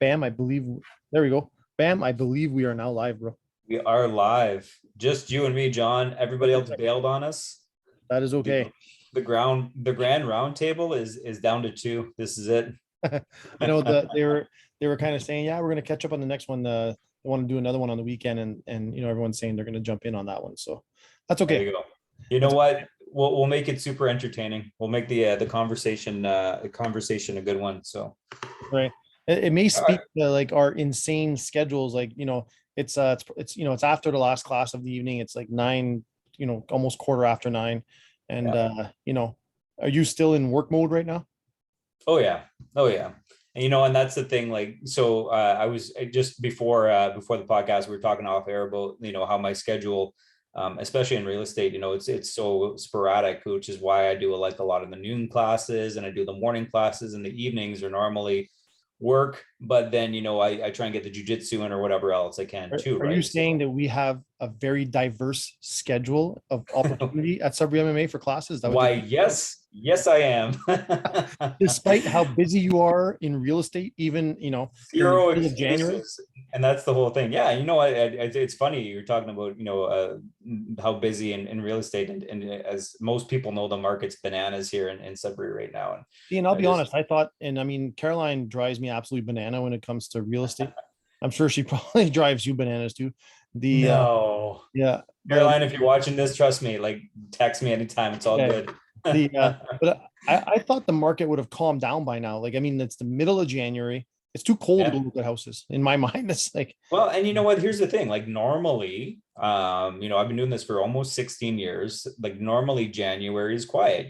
Bam, I believe. There we go. Bam, I believe we are now live, bro. We are live. Just you and me, John. Everybody else bailed on us. That is okay. The grand round table is down to 2. This is it. I know that they were kind of saying, yeah, we're gonna catch up on the next one. They want to do another one on the weekend, and everyone's saying they're gonna jump in on that one. So that's okay. There you go. You know what? We'll make it super entertaining. We'll make the conversation a good one. So right. It may speak to like our insane schedules. Like, it's after the last class of the evening. It's like 9, almost 9:15. And, are you still in work mode right now? Oh yeah. And, and that's the thing, like, so I was just before the podcast, we were talking off air about, how my schedule, especially in real estate, it's so sporadic, which is why I do like a lot of the noon classes and I do the morning classes, and the evenings are normally work, but then I try and get the jiu-jitsu in or whatever else I can too. Are you saying that we have a very diverse schedule of opportunity at Sudbury MMA for classes? Why, yes I am. Despite how busy you are in real estate, even zero excuses. And that's the whole thing. Yeah, it's funny you're talking about how busy in real estate, and as most people know, the market's bananas here in Sudbury right now. And I'll be honest, I thought, and I mean, Caroline drives me absolutely banana when it comes to real estate. I'm sure she probably drives you bananas too. No. Yeah, Caroline, if you're watching this, trust me, like, text me anytime. It's all good. But I thought the market would have calmed down by now. Like, I mean, it's the middle of January. It's too cold to go look at houses. In my mind, it's like, well, and you know what? Here's the thing. Like, normally, I've been doing this for almost 16 years. Like, normally January is quiet.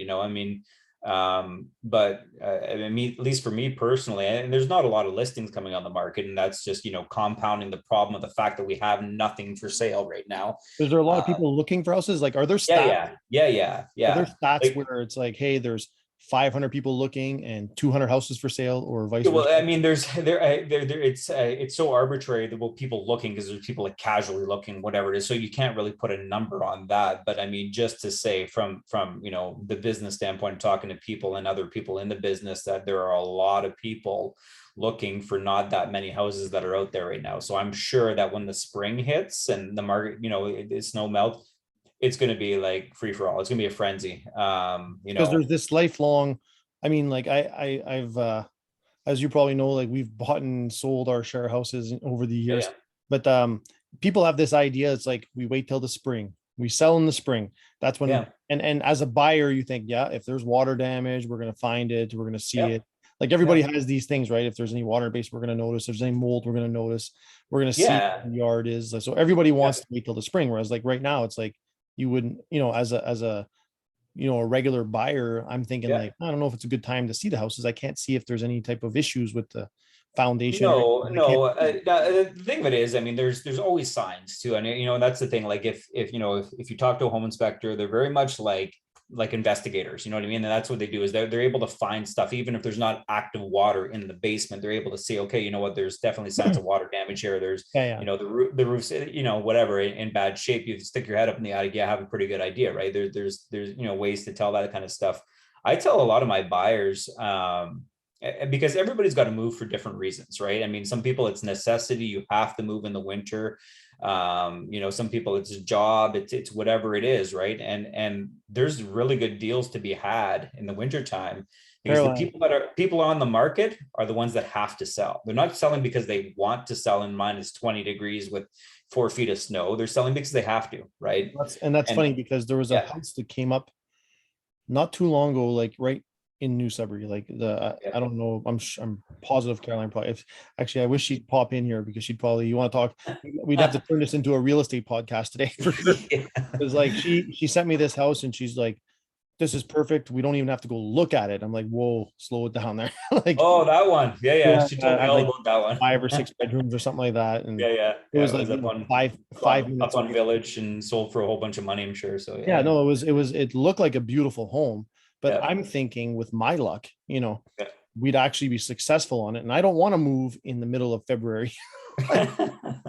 But I mean, at least for me personally, and there's not a lot of listings coming on the market, and that's just compounding the problem of the fact that we have nothing for sale right now. Is there a lot of people looking for houses? Like, are there stats? Yeah. Are there stats where it's like, hey, there's 500 people looking and 200 houses for sale, or vice versa? Well, I mean, it's so arbitrary that people looking, because there's people like casually looking, whatever it is. So you can't really put a number on that. But I mean, just to say from the business standpoint, talking to people and other people in the business, that there are a lot of people looking for not that many houses that are out there right now. So I'm sure that when the spring hits and the market, the snow melts, it's going to be like free for all. It's going to be a frenzy. Because there's this lifelong, I mean, like I've, as you probably know, like, we've bought and sold our share houses over the years, but people have this idea. It's like, we wait till the spring, we sell in the spring. That's when, and as a buyer, you think, if there's water damage, we're going to find it. We're going to see it. Like, everybody has these things, right? If there's any water base, we're going to notice. If there's any mold, we're going to notice. We're going to see what the yard is. So everybody wants to wait till the spring. Whereas, like, right now, it's like, you wouldn't, as a regular buyer, I'm thinking like, I don't know if it's a good time to see the houses. I can't see if there's any type of issues with the foundation. No. The thing of it is, I mean, there's always signs too. And that's the thing. Like, if you talk to a home inspector, they're very much like investigators, you know what I mean? And that's what they do, is they're able to find stuff, even if there's not active water in the basement. They're able to see, okay, you know what, there's definitely signs of water damage here. There's, the roof's, whatever, in bad shape. You stick your head up in the attic, have a pretty good idea, right? There's ways to tell that kind of stuff. I tell a lot of my buyers, because everybody's got to move for different reasons, right? I mean, some people it's necessity, you have to move in the winter. Some people it's a job, it's whatever it is, right? And there's really good deals to be had in the wintertime, because the people on the market are the ones that have to sell. They're not selling because they want to sell in minus 20 degrees with 4 feet of snow. They're selling because they have to, right? That's funny, because there was a house that came up not too long ago, like right in New Sudbury, like I don't know, I'm positive Caroline probably, actually I wish she'd pop in here, because you want to talk, we'd have to turn this into a real estate podcast today for sure. Because like she sent me this house and she's like, this is perfect, we don't even have to go look at it. I'm like, whoa, slow it down there. Like, oh, that one. She told me all about that one. 5 or 6 bedrooms or something like that. And it was like up on five minutes up on Village, and sold for a whole bunch of money, I'm sure. So it looked like a beautiful home. But I'm thinking, with my luck, we'd actually be successful on it. And I don't want to move in the middle of February.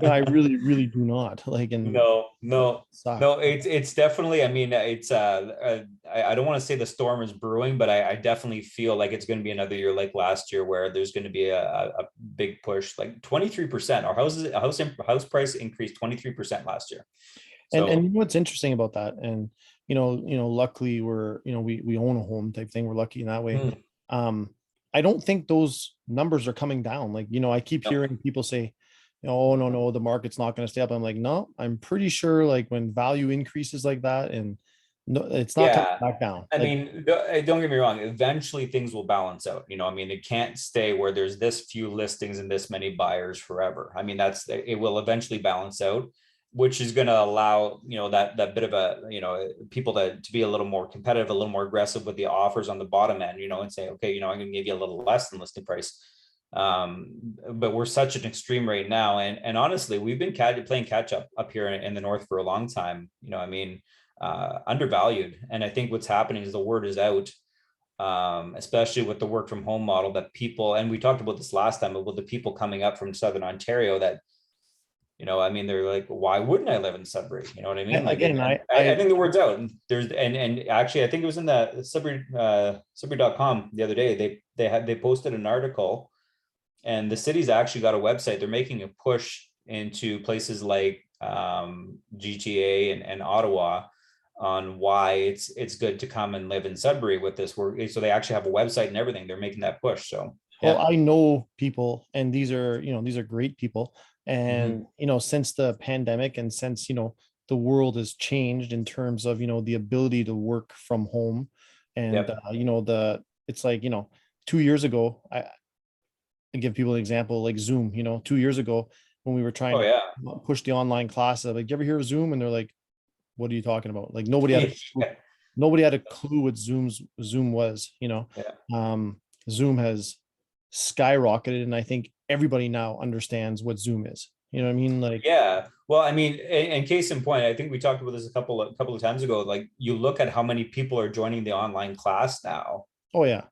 I really, really do not like, and no, it's definitely, I mean, it's I don't want to say the storm is brewing, but I definitely feel like it's going to be another year like last year where there's going to be a big push, like 23%. Our house price increased 23% last year. and So you know what's interesting about that, and luckily we're, we own a home type thing. We're lucky in that way. I don't think those numbers are coming down. Like, I keep no. hearing people say, oh, no, the market's not going to stay up. I'm like, no, I'm pretty sure like when value increases like that, and no, it's not coming back down. I Like, mean, don't get me wrong. Eventually, things will balance out. I mean, it can't stay where there's this few listings and this many buyers forever. I mean, it will eventually balance out, which is going to allow that bit of people to be a little more competitive, a little more aggressive with the offers on the bottom end. And say, okay, I'm going to give you a little less than listing price. But we're such an extreme right now, and honestly, we've been playing catch up here in the north for a long time. I mean, undervalued, and I think what's happening is the word is out, especially with the work from home model, that people, and we talked about this last time about the people coming up from Southern Ontario that I mean, they're like, why wouldn't I live in Sudbury? You know what I mean? Like, again, I think the word's out. And there's and actually, I think it was in the Sudbury.com the other day. They posted an article, and the city's actually got a website. They're making a push into places like GTA and Ottawa on why it's good to come and live in Sudbury with this work. So they actually have a website and everything. They're making that push. So well, I know people, and these are great people. And since the pandemic, and since the world has changed in terms of the ability to work from home, and it's like 2 years ago, I give people an example like Zoom. 2 years ago when we were trying to push the online class, I'm like, you ever hear of Zoom? And they're like, what are you talking about? Like nobody had a clue what Zoom was. Zoom has skyrocketed, and I think everybody now understands what Zoom is. You know what I mean? Like, well, I mean, in case in point, I think we talked about this a couple of times ago. Like, you look at how many people are joining the online class now. Oh yeah.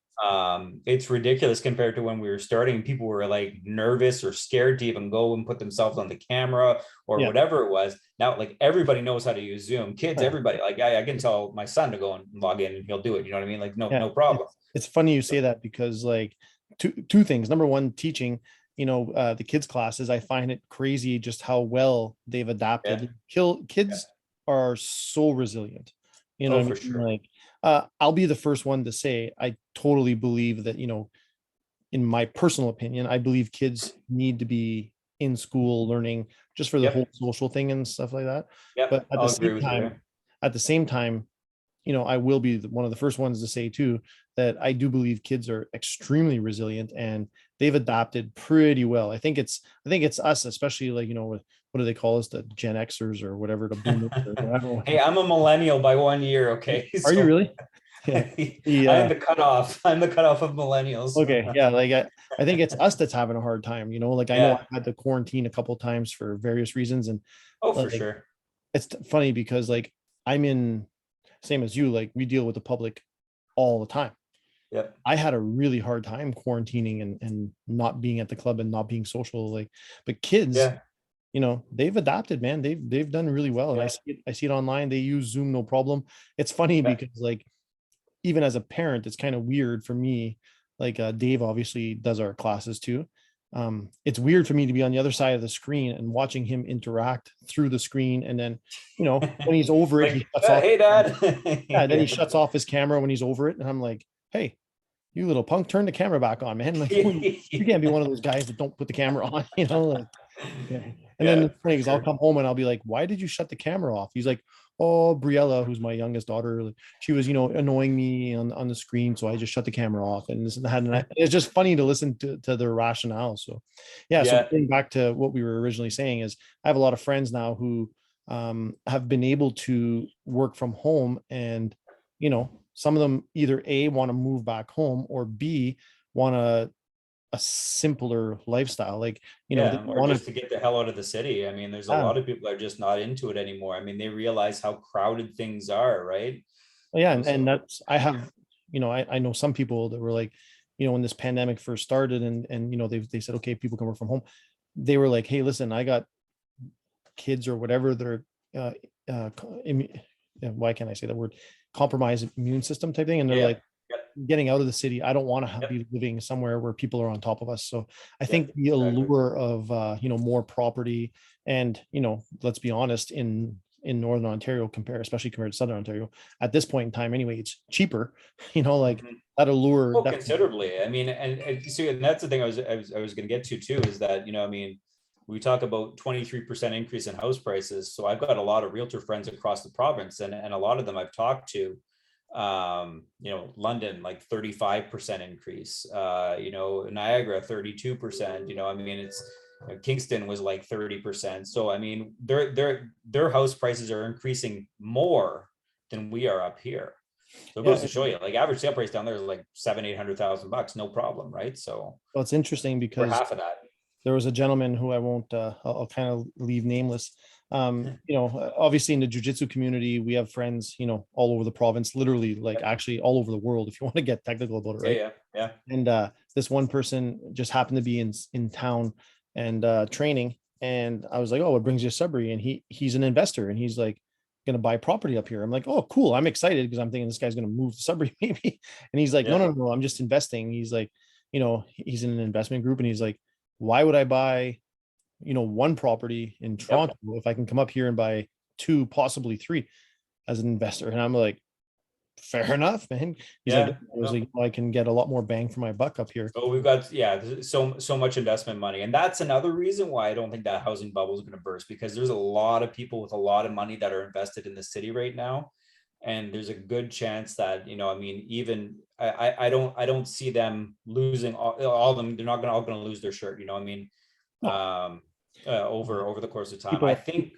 It's ridiculous compared to when we were starting. People were like nervous or scared to even go and put themselves on the camera or whatever it was. Now, like, everybody knows how to use Zoom. Kids, everybody. Like, I can tell my son to go and log in and he'll do it. You know what I mean? Like, no problem. It's funny you say that, because like two things. Number one, teaching, the kids classes, I find it crazy just how well they've adapted. Kids are so resilient. You know what I mean? Sure. Like, I'll be the first one to say I totally believe that, in my personal opinion, I believe kids need to be in school learning just for the whole social thing and stuff like that. But at the same time, I will be one of the first ones to say too that I do believe kids are extremely resilient, and they've adapted pretty well. I think it's us, especially like, what do they call us, the Gen Xers or whatever, the boomers or whatever. Hey, I'm a millennial by 1 year. Okay. Are you really? I'm the cutoff. I'm the cutoff of millennials. Okay. Yeah. Like I think it's us that's having a hard time, like I know I've had to quarantine a couple of times for various reasons. And for sure. It's funny because like same as you, like we deal with the public all the time. Yep. I had a really hard time quarantining and not being at the club and not being social. Like, but kids, they've adapted, man. They've done really well. And I see it online. They use Zoom, no problem. It's funny because like, even as a parent, it's kind of weird for me. Like Dave obviously does our classes too. It's weird for me to be on the other side of the screen and watching him interact through the screen. And then, when he's over it, he shuts off. Hey, Dad. Then he shuts off his camera when he's over it. And I'm like, hey, you little punk, turn the camera back on, man. Like, you can't be one of those guys that don't put the camera on, like, And then the thing is, I'll come home and I'll be like, why did you shut the camera off? He's like, oh, Briella, who's my youngest daughter, she was, annoying me on the screen. So I just shut the camera off, and this and that. And it's just funny to listen to their rationale. So, So getting back to what we were originally saying is I have a lot of friends now who have been able to work from home, and, some of them either A, want to move back home, or B, want a simpler lifestyle. Like, or just to get the hell out of the city. I mean, there's a lot of people that are just not into it anymore. I mean, they realize how crowded things are, right? And that's, I have, I know some people that were like, when this pandemic first started, and they said, okay, people can work from home. They were like, hey, listen, I got kids or whatever that are why can't I say that word, compromised immune system type thing, and they're like, getting out of the city. I don't want to be living somewhere where people are on top of us. So I think the allure of more property, and let's be honest, in Northern Ontario, especially compared to Southern Ontario at this point in time anyway, it's cheaper, like that allure considerably. I mean, and see, and that's the thing I was going to get to too, is that I mean, we talk about 23% increase in house prices. So I've got a lot of realtor friends across the province, and a lot of them I've talked to, London, like 35% increase, Niagara, 32%, I mean, it's Kingston was like 30%. So, I mean, their house prices are increasing more than we are up here. So it goes to show you, like, average sale price down there is like $700,000-800,000, no problem, right? So, well, it's interesting because for half of that, there was a gentleman who I won't, I'll kind of leave nameless. Obviously in the jiu-jitsu community, we have friends, all over the province, literally, like actually all over the world, if you want to get technical about it, right? Yeah. And this one person just happened to be in town and training, and I was like, oh, what brings you to Sudbury? And he's an investor, and he's like going to buy property up here. I'm like, oh, cool. I'm excited because I'm thinking this guy's going to move to Sudbury maybe. And he's like, no, I'm just investing. He's like, he's in an investment group, and he's like, why would I buy, one property in Toronto if I can come up here and buy 2, possibly 3 as an investor? And I'm like, fair enough, man. He's like, I can get a lot more bang for my buck up here. So we've got, so much investment money. And that's another reason why I don't think that housing bubble is going to burst, because there's a lot of people with a lot of money that are invested in the city right now. And there's a good chance that, I mean, even I don't see them losing all of them. They're not all going to lose their shirt. I mean, over the course of time. I think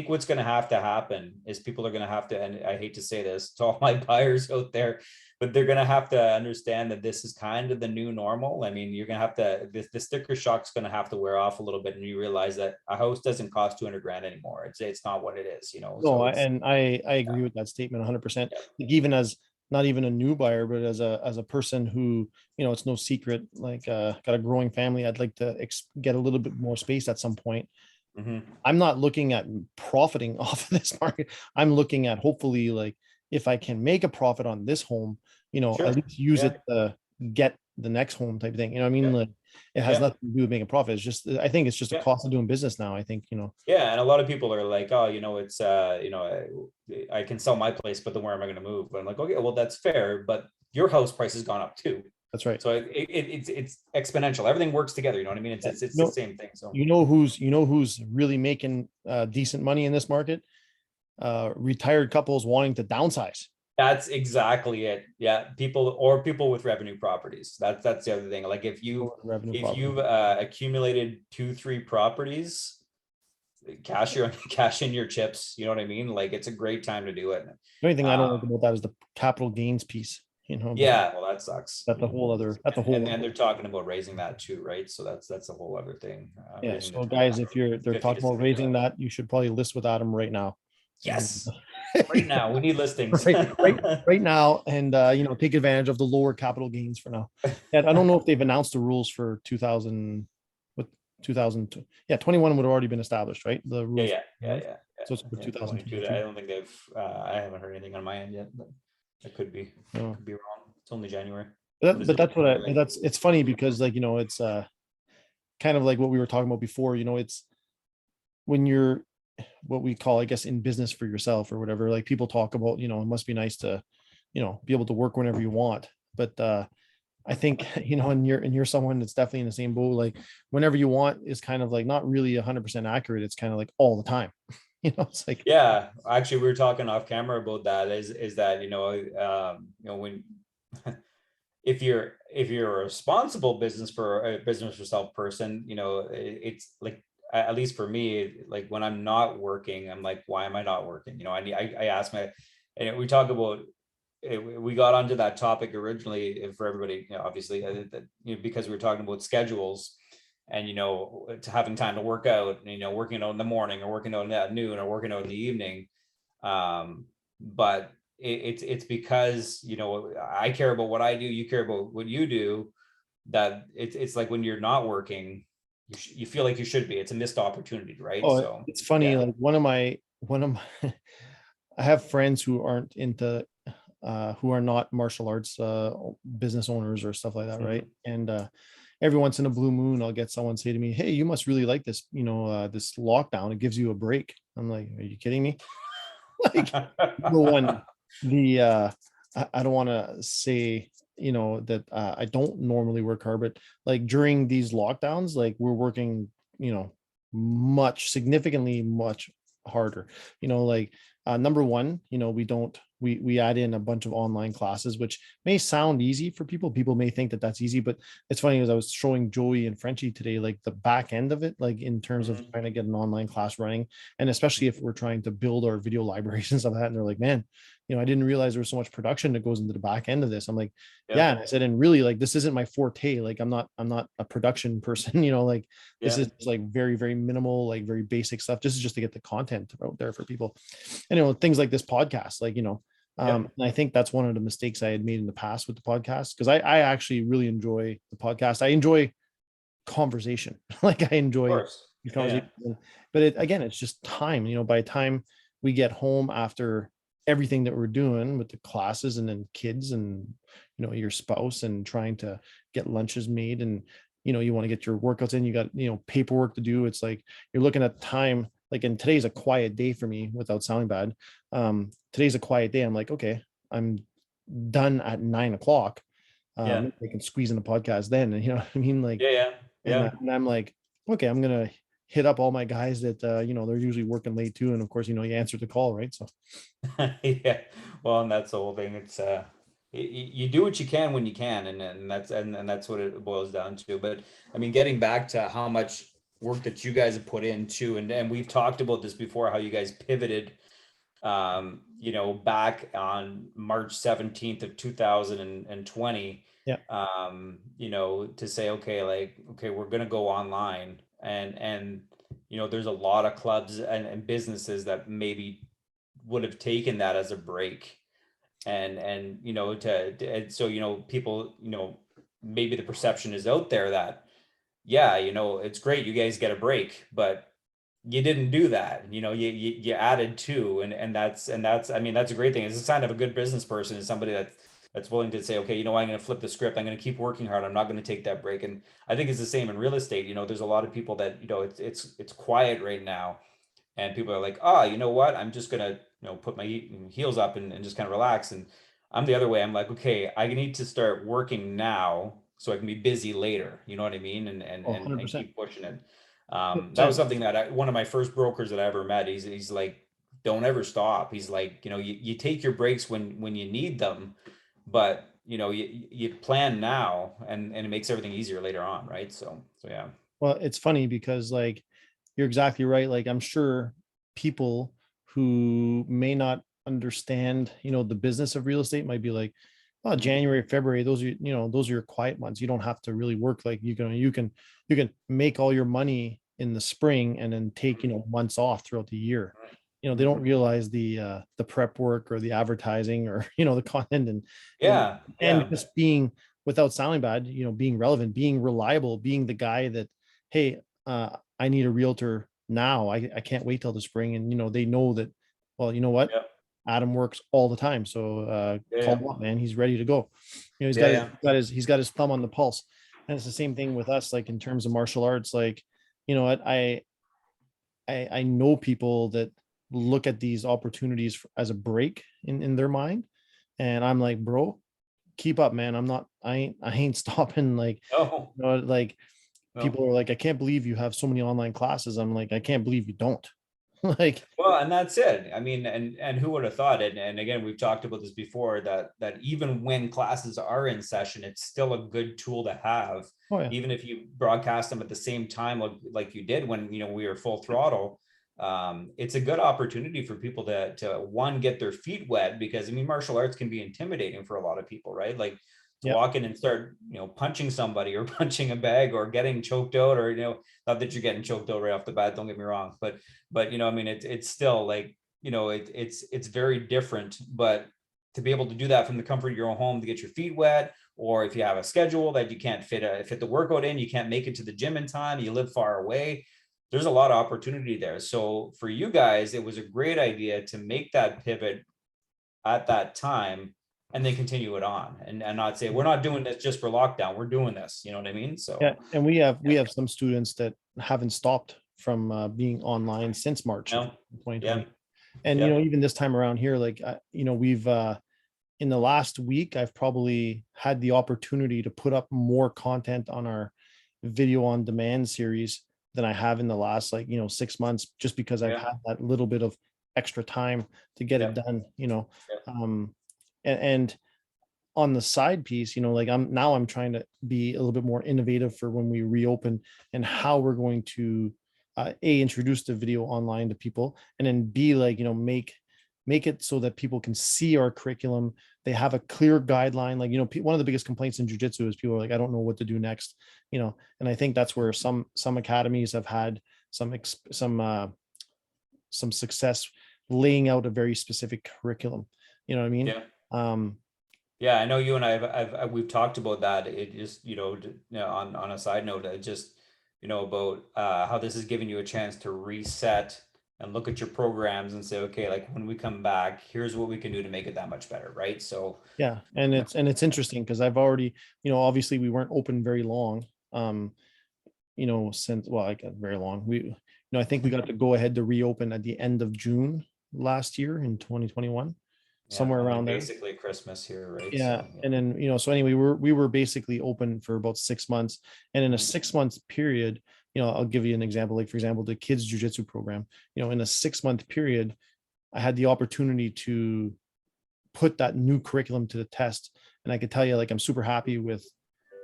what's going to happen is people are going to have to, and I hate to say this to all my buyers out there, but they're going to have to understand that this is kind of the new normal. I mean, you're going to have to, the sticker shock's going to have to wear off a little bit, and you realize that a house doesn't cost 200 grand anymore. It's not what it is, No, so and I agree with that statement 100%. Like, even as not even a new buyer, but as a person who, it's no secret, like, got a growing family, I'd like to get a little bit more space at some point. I'm not looking at profiting off of this market. I'm looking at, hopefully, like, if I can make a profit on this home, at least use it to get the next home type thing. I mean, like, it has nothing to do with making a profit. It's just, I think it's just a cost of doing business now. I think, Yeah. And a lot of people are like, oh, it's, I can sell my place, but then where am I going to move? But I'm like, okay, well, that's fair, but your house price has gone up too. That's right. So it's exponential. Everything works together. You know what I mean? It's the same thing. So who's really making decent money in this market? Retired couples wanting to downsize. That's exactly it. Yeah, people with revenue properties. That's the other thing. Like, if you've accumulated 2-3 properties, cash in your chips. You know what I mean? Like, it's a great time to do it. The only thing I don't like about that is the capital gains piece. Yeah, well, that sucks. That's a whole other. And they're talking about raising that too, right? So that's a whole other thing. So guys, if they're talking about raising that, you should probably list with Adam right now. Yes. Right now, we need listings right now, and take advantage of the lower capital gains for now. And I don't know if they've announced the rules for 2002. Yeah, 21 would have already been established, right? The rules. Yeah. So it's for 2022. I don't think they've. I haven't heard anything on my end yet, but it could be. Could be wrong. It's only January. But that's what it's funny because, like, it's kind of like what we were talking about before. It's when you're what we call, I guess, in business for yourself or whatever, like, people talk about, it must be nice to, be able to work whenever you want. But I think, and you're someone that's definitely in the same boat. Like, whenever you want is kind of like not really 100% accurate. It's kind of like all the time. It's like, yeah, actually, we were talking off camera about that. Is that when if you're a responsible business for yourself person, it's like, at least for me, like, when I'm not working, I'm like, why am I not working? I ask and we talk about, we got onto that topic originally for everybody, obviously, because we were talking about schedules and, to having time to work out, working out in the morning or working out at noon or working out in the evening. But it's because, I care about what I do, you care about what you do. that it's like when you're not working, you feel like you should be. It's a missed opportunity, right? Oh, So it's funny. yeah. Like one of my I have friends who aren't into who are not martial arts business owners or stuff like that, right? Mhm. And every once in a blue moon, I'll get someone say to me, "Hey, you must really like this, this lockdown. It gives you a break." I'm like, "Are you kidding me?" Like, number one, the I don't want to say that I don't normally work hard, but like during these lockdowns, like we're working, much significantly much harder. Like number one, we add in a bunch of online classes, which may sound easy for people. People may think that that's easy, but it's funny, as I was showing Joey and Frenchie today, like the back end of it, like in terms of Mhm. trying to get an online class running, and especially if we're trying to build our video libraries and stuff like that. And they're like, man, I didn't realize there was so much production that goes into the back end of this. I'm like, Yeah. yeah. And I said, and really, like, this isn't my forte. Like, I'm not a production person, like this Yeah. is like very, very minimal, like very basic stuff. Just to get the content out there for people. And things like this podcast, like, Yeah. and I think that's one of the mistakes I had made in the past with the podcast, because I actually really enjoy the podcast. I enjoy conversation. Like I Of enjoy course. the Yeah. conversation. But again, it's just time. By the time we get home after everything that we're doing with the classes and then kids and your spouse and trying to get lunches made, and you want to get your workouts in, you got paperwork to do. It's like you're looking at time, like, and today's a quiet day for me without sounding bad. Today's a quiet day. I'm like, okay, I'm done at 9 o'clock. Yeah. They can squeeze in a podcast then, and what I mean, like, Yeah. Yeah. and, Yeah. and I'm like, okay, I'm gonna hit up all my guys that they're usually working late too, and of course, you answer the call, right? So Yeah. Well, and that's the whole thing. It's you do what you can when you can, and that's what it boils down to. But I mean, getting back to how much work that you guys have put into, and we've talked about this before, how you guys pivoted, back on March 17th of 2020, yeah, to say, okay, like, okay, we're gonna go online, and there's a lot of clubs and businesses that maybe would have taken that as a break, and and so people, maybe the perception is out there that, yeah, it's great you guys get a break, but you didn't do that. You added to, and that's, I mean, that's a great thing. It's a sign of a good business person, is somebody that's willing to say, okay, I'm going to flip the script. I'm going to keep working hard. I'm not going to take that break. And I think it's the same in real estate. There's a lot of people that, it's quiet right now, and people are like, oh, you know what? I'm just gonna, put my heels up and just kind of relax. And I'm the other way. I'm like, okay, I need to start working now so I can be busy later. You know what I mean? And and oh, and, and 100%. keep pushing it. That was 100%. something that one of my first brokers that I ever met. He's like, don't ever stop. He's like, you take your breaks when you need them, but you plan now, and it makes everything easier later on, right? So yeah. Well, it's funny because, like, you're exactly right. Like, I'm sure people who may not understand, the business of real estate might be like, oh, Mhm. January, February, those are your quiet months. You don't have to really work. Like, you can make all your money in the spring and then take, months off throughout the year. They don't Mhm. realize the prep work or the advertising or, the content, and Yeah, and yeah. just being, without sounding bad, being relevant, being reliable, being the guy that, hey, I need a realtor now. I can't wait till the spring. And they know that, well, you know what? Yep. Adam works all the time. So Yeah, call yeah. him up, man. He's ready to go. He's Yeah, got his yeah. he's got his thumb on the pulse. And it's the same thing with us, like in terms of martial arts. Like, what I know people that look at these opportunities as a break in their mind. And I'm like, bro, keep up, man. I ain't stopping. Like, Oh, like, no. people are like, I can't believe you have so many online classes. I'm like, I can't believe you don't. Like, Well, and that's it. I mean, and who would have thought it? And again, we've talked about this before, that even when classes are in session, it's still a good tool to have, oh yeah, even if you broadcast them at the same time, like you did when we were full throttle. It's a good opportunity for people to one, get their feet wet, because I mean, martial arts can be intimidating for a lot of people, right? Like, to yeah. walk in and start punching somebody, or punching a bag, or getting choked out, or not that you're getting choked out right off the bat, don't get me wrong, but I mean, it's still like, it's very different. But to be able to do that from the comfort of your own home, to get your feet wet, or if you have a schedule that you can't fit the workout in, you can't make it to the gym in time, you live far away, there's a lot of opportunity there. So for you guys, it was a great idea to make that pivot at that time and then continue it on, and not say, we're not doing this just for lockdown, we're doing this, you know what I mean? So Yeah, and we have some students that haven't stopped from being online since March of yeah, 2020. yeah, And yeah, even this time around here, like we've in the last week, I've probably had the opportunity to put up more content on our video on demand series than I have in the last 6 months, just because I've yeah, had that little bit of extra time to get it yeah, done. yeah. Um, and on the side piece, I'm trying to be a little bit more innovative for when we reopen, and how we're going to introduce the video online to people, and then B, make it so that people can see our curriculum. They have a clear guideline. One of the biggest complaints in jiu-jitsu is people are like, I don't know what to do next. And I think that's where some academies have had some success laying out a very specific curriculum. You know what I mean? Yeah. Um, Yeah, I know you and I we've talked about that. It just, on a side note, just, about how this is giving you a chance to reset and look at your programs and say, okay, like when we come back, here's what we can do to make it that much better, right? So yeah, and it's interesting because I've already, obviously we weren't open very long. Since, well, I got very long. I think we got to go ahead to reopen at the end of June last year in 2021, yeah, somewhere and then around there. basically Christmas here, right? Yeah, So and then so anyway, we were basically open for about 6 months, and in a Mhm. 6 month period, I'll give you an example. Like, for example, the kids jiu-jitsu program, in a 6 month period, I had the opportunity to put that new curriculum to the test, and I could tell you, like, I'm super happy with,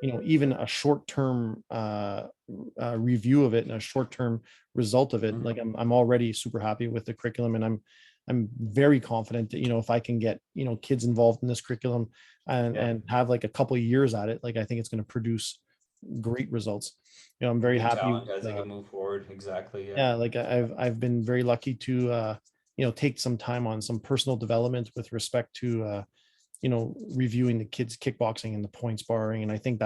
even a short-term review of it and a short-term result of it. Mhm. Like, I'm already super happy with the curriculum, and I'm very confident that, if I can get, kids involved in this curriculum and Yeah, have like a couple of years at it, like, I think it's going to produce great results. I'm very good happy talent with, as they can move forward. Exactly. Yeah. yeah, like, I've been very lucky to take some time on some personal development with respect to reviewing the kids kickboxing and the point sparring. And I think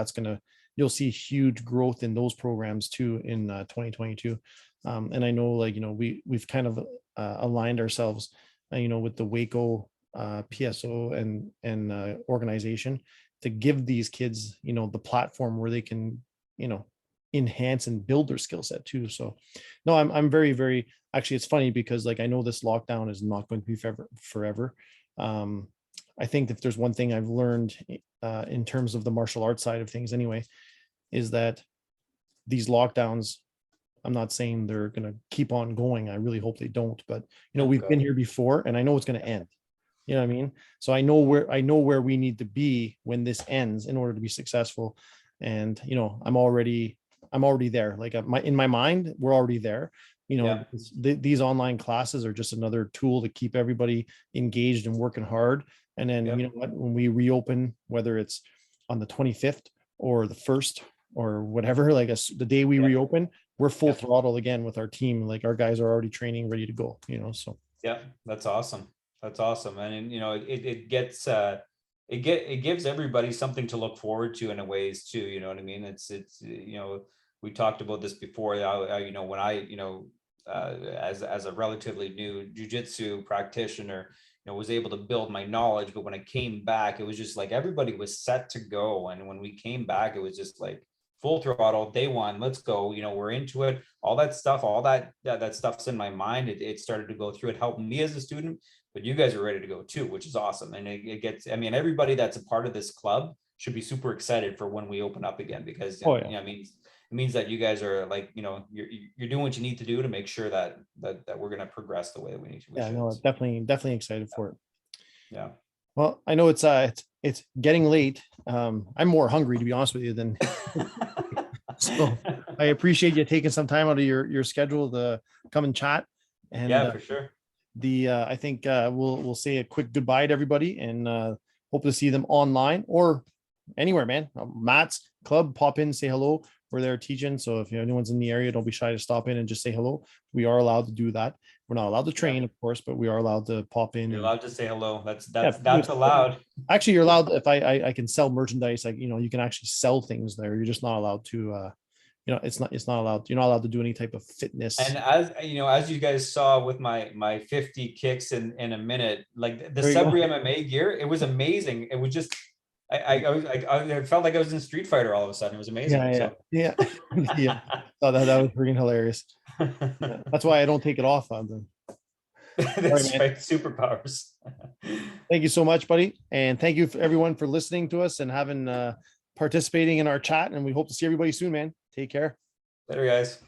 you'll see huge growth in those programs too in 2022. And I know, like, we've kind of aligned ourselves, with the Waco PSO and organization, to give these kids, the platform where they can, enhance and build their skill set too. So no, I'm very, very, actually, it's funny because, like, I know this lockdown is not going to be forever. Um, I think if there's one thing I've learned in terms of the martial arts side of things anyway, is that these lockdowns, I'm not saying they're going to keep on going. I really hope they don't, but we've been Okay. here before, and I know it's going to end. You know what I mean? So I know where we need to be when this ends in order to be successful. And I'm already there. Like, in my mind, we're already there. Yeah. These online classes are just another tool to keep everybody engaged and working hard. And then, Yep. when we reopen, whether it's on the 25th or the 1st or whatever, like, the day we Yeah. reopen, we're full Yeah. throttle again with our team. Like, our guys are already training, ready to go, so. Yeah. That's awesome. That's awesome. And it gets it gives everybody something to look forward to in a ways too. You know what I mean? It's we talked about this before. When I as a relatively new jujitsu practitioner, was able to build my knowledge, but when I came back, it was just like everybody was set to go. And when we came back, it was just like full throttle, day one, let's go. We're into it. All that stuff, that stuff's in my mind. It started to go through. It helped me as a student, but you guys are ready to go too, which is awesome. And it gets, I mean, everybody that's a part of this club should be super excited for when we open up again, because Oh yeah. it means that you guys are like, you're doing what you need to do to make sure that we're going to progress the way that we need to. Yeah, no, definitely excited for it. Yeah. Well, I know it's getting late. I'm more hungry, to be honest with you, than so. I appreciate you taking some time out of your schedule to come and chat. And Yeah, for sure. I think we'll say a quick goodbye to everybody, and hope to see them online or anywhere, man. Matt's club, pop in, say hello. We're there teaching, so if anyone's in the area, don't be shy to stop in and just say hello. We are allowed to do that. We're not allowed to train, of course, but we are allowed to pop in. You're allowed to say hello. That's Yeah, allowed. Actually, you're allowed, if I can sell merchandise, like, you can actually sell things there. You're just not allowed to, it's not allowed. You're not allowed to do any type of fitness. And as you guys saw with my 50 kicks in a minute, like the Sudbury MMA gear, it was amazing. It was just, I felt like I was in Street Fighter all of a sudden. It was amazing. Yeah. Oh, that was freaking hilarious. Yeah. That's why I don't take it off on them. That's right. Superpowers. Thank you so much, buddy. And thank you for everyone for listening to us and having participating in our chat. And we hope to see everybody soon, man. Take care. Later, guys.